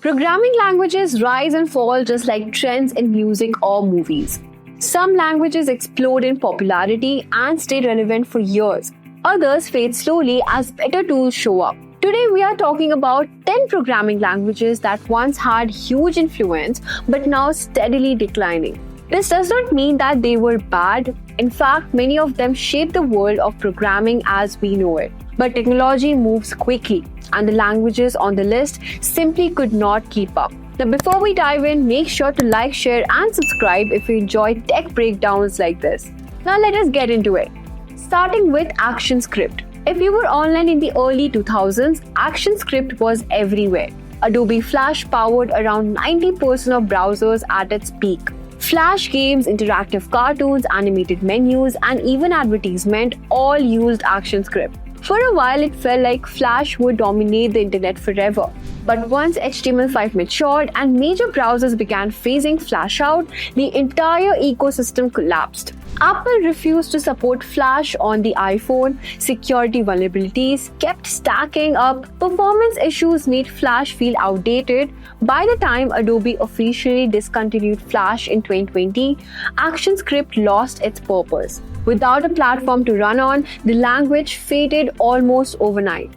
Programming languages rise and fall just like trends in music or movies. Some languages explode in popularity and stay relevant for years. Others fade slowly as better tools show up. Today we are talking about 10 programming languages that once had huge influence but now steadily declining. This does not mean that they were bad. In fact, many of them shape the world of programming as we know it. But technology moves quickly, and the languages on the list simply could not keep up. Now, before we dive in, make sure to like, share, and subscribe if you enjoy tech breakdowns like this. Now, let us get into it. Starting with ActionScript. If you were online in the early 2000s, ActionScript was everywhere. Adobe Flash powered around 90% of browsers at its peak. Flash games, interactive cartoons, animated menus, and even advertisement all used ActionScript. For a while, it felt like Flash would dominate the internet forever. But once HTML5 matured and major browsers began phasing Flash out, the entire ecosystem collapsed. Apple refused to support Flash on the iPhone, security vulnerabilities kept stacking up, performance issues made Flash feel outdated. By the time Adobe officially discontinued Flash in 2020, ActionScript lost its purpose. Without a platform to run on, the language faded almost overnight.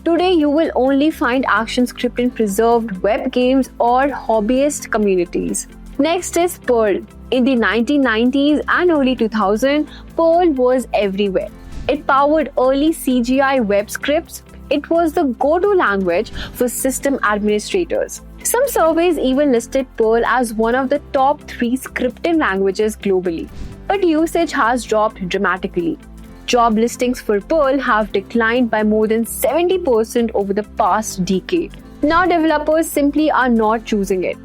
Today, you will only find ActionScript in preserved web games or hobbyist communities. Next is Perl. In the 1990s and early 2000s, Perl was everywhere. It powered early CGI web scripts. It was the go-to language for system administrators. Some surveys even listed Perl as one of the top 3 scripting languages globally. But usage has dropped dramatically. Job listings for Perl have declined by more than 70% over the past decade. Now developers simply are not choosing it.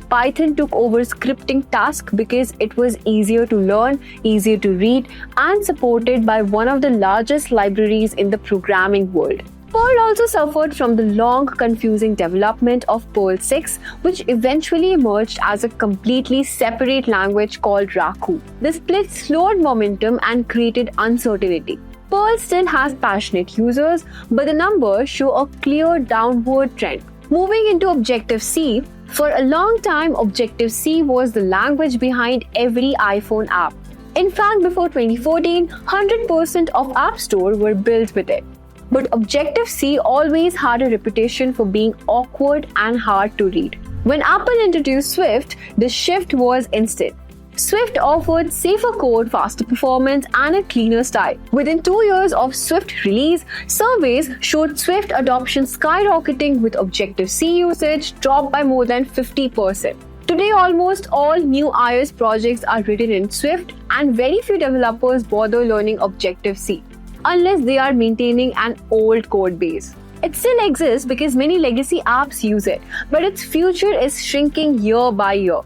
Python took over scripting tasks because it was easier to learn, easier to read, and supported by one of the largest libraries in the programming world. Perl also suffered from the long, confusing development of Perl 6, which eventually emerged as a completely separate language called Raku. The split slowed momentum and created uncertainty. Perl still has passionate users, but the numbers show a clear downward trend. Moving into Objective-C, for a long time, Objective-C was the language behind every iPhone app. In fact, before 2014, 100% of App Store were built with it. But Objective-C always had a reputation for being awkward and hard to read. When Apple introduced Swift, the shift was instant. Swift offered safer code, faster performance, and a cleaner style. Within 2 years of Swift release, surveys showed Swift adoption skyrocketing with Objective-C usage dropped by more than 50%. Today, almost all new iOS projects are written in Swift, and very few developers bother learning Objective-C, unless they are maintaining an old code base. It still exists because many legacy apps use it, but its future is shrinking year by year.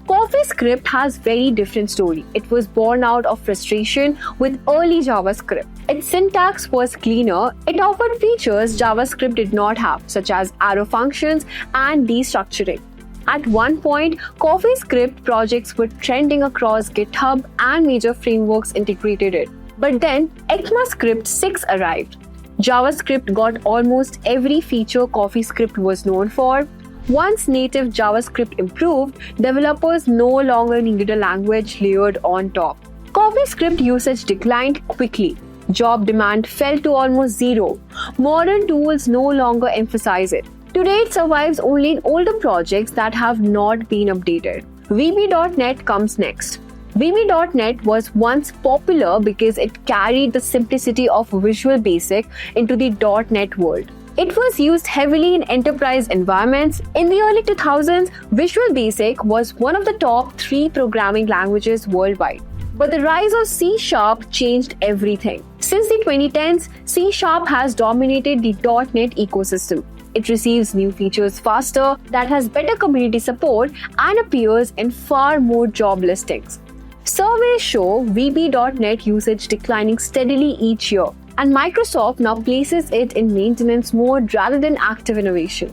CoffeeScript has very different story. It was born out of frustration with early JavaScript. Its syntax was cleaner. It offered features JavaScript did not have, such as arrow functions and destructuring. At one point, CoffeeScript projects were trending across GitHub and major frameworks integrated it. But then ECMAScript 6 arrived. JavaScript got almost every feature CoffeeScript was known for. Once native JavaScript improved, developers no longer needed a language layered on top. CoffeeScript usage declined quickly. Job demand fell to almost zero. Modern tools no longer emphasize it. Today, it survives only in older projects that have not been updated. VB.NET comes next. VB.NET was once popular because it carried the simplicity of Visual Basic into the .NET world. It was used heavily in enterprise environments. In the early 2000s, Visual Basic was one of the top 3 programming languages worldwide. But the rise of C# changed everything. Since the 2010s, C# has dominated the .NET ecosystem. It receives new features faster, that has better community support, and appears in far more job listings. Surveys show VB.NET usage declining steadily each year, and Microsoft now places it in maintenance mode rather than active innovation.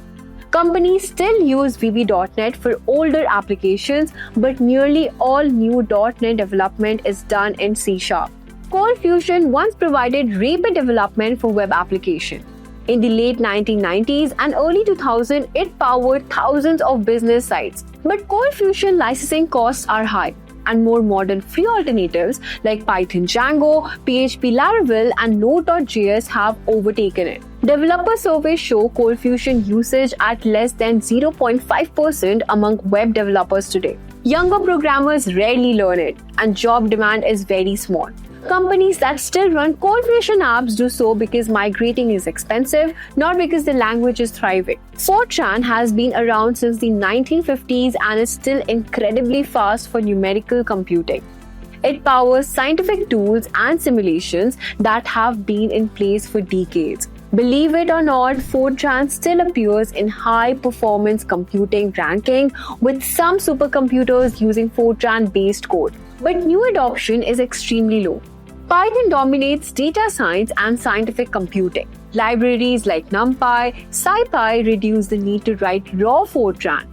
Companies still use VB.NET for older applications, but nearly all new .NET development is done in C#. ColdFusion once provided rapid development for web applications. In the late 1990s and early 2000s, it powered thousands of business sites. But Cold Fusion licensing costs are high, and more modern free alternatives like Python Django, PHP Laravel, and Node.js have overtaken it. Developer surveys show Cold Fusion usage at less than 0.5% among web developers today. Younger programmers rarely learn it, and job demand is very small. Companies that still run Cold Fusion apps do so because migrating is expensive, not because the language is thriving. Fortran has been around since the 1950s and is still incredibly fast for numerical computing. It powers scientific tools and simulations that have been in place for decades. Believe it or not, Fortran still appears in high-performance computing ranking, with some supercomputers using Fortran-based code. But new adoption is extremely low. Python dominates data science and scientific computing. Libraries like NumPy, SciPy reduce the need to write raw Fortran.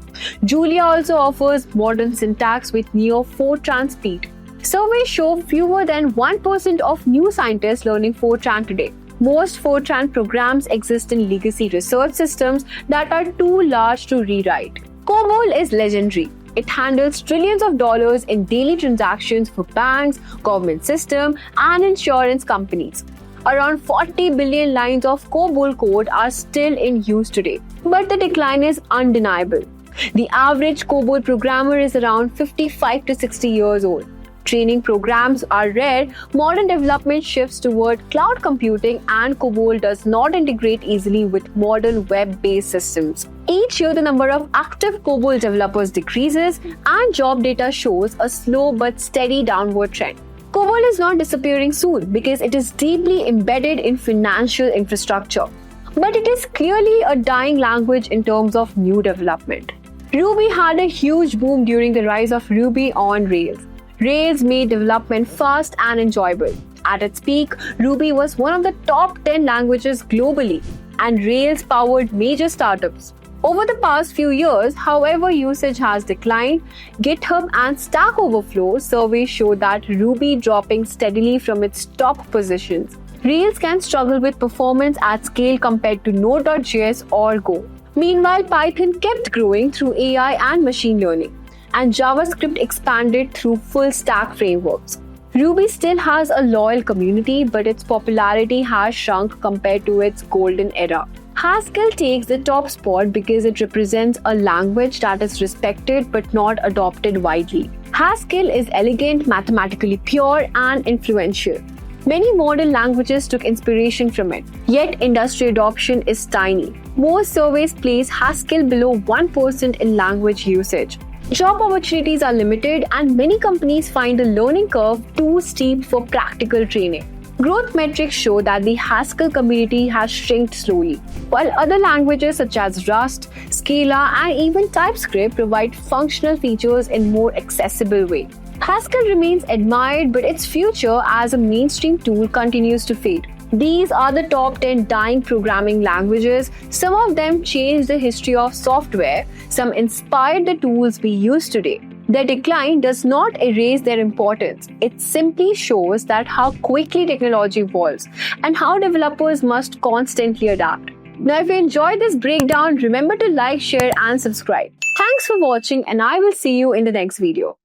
Julia also offers modern syntax with near Fortran speed. Surveys show fewer than 1% of new scientists learning Fortran today. Most Fortran programs exist in legacy research systems that are too large to rewrite. COBOL is legendary. It handles trillions of dollars in daily transactions for banks, government systems, and insurance companies. Around 40 billion lines of COBOL code are still in use today, but the decline is undeniable. The average COBOL programmer is around 55 to 60 years old. Training programs are rare, modern development shifts toward cloud computing, and COBOL does not integrate easily with modern web-based systems. Each year, the number of active COBOL developers decreases, and job data shows a slow but steady downward trend. COBOL is not disappearing soon because it is deeply embedded in financial infrastructure. But it is clearly a dying language in terms of new development. Ruby had a huge boom during the rise of Ruby on Rails. Rails made development fast and enjoyable. At its peak, Ruby was one of the top 10 languages globally, and Rails powered major startups. Over the past few years, however, usage has declined. GitHub and Stack Overflow surveys show that Ruby dropping steadily from its top positions. Rails can struggle with performance at scale compared to Node.js or Go. Meanwhile, Python kept growing through AI and machine learning, and JavaScript expanded through full-stack frameworks. Ruby still has a loyal community, but its popularity has shrunk compared to its golden era. Haskell takes the top spot because it represents a language that is respected but not adopted widely. Haskell is elegant, mathematically pure, and influential. Many modern languages took inspiration from it, yet industry adoption is tiny. Most surveys place Haskell below 1% in language usage. Job opportunities are limited, and many companies find the learning curve too steep for practical training. Growth metrics show that the Haskell community has shrinked slowly, while other languages such as Rust, Scala, and even TypeScript provide functional features in more accessible way. Haskell remains admired, but its future as a mainstream tool continues to fade. These are the top 10 dying programming languages. Some of them changed the history of software, some inspired the tools we use today. Their decline does not erase their importance. It simply shows that how quickly technology evolves and how developers must constantly adapt. Now, if you enjoyed this breakdown, remember to like, share, and subscribe. Thanks for watching, and I will see you in the next video.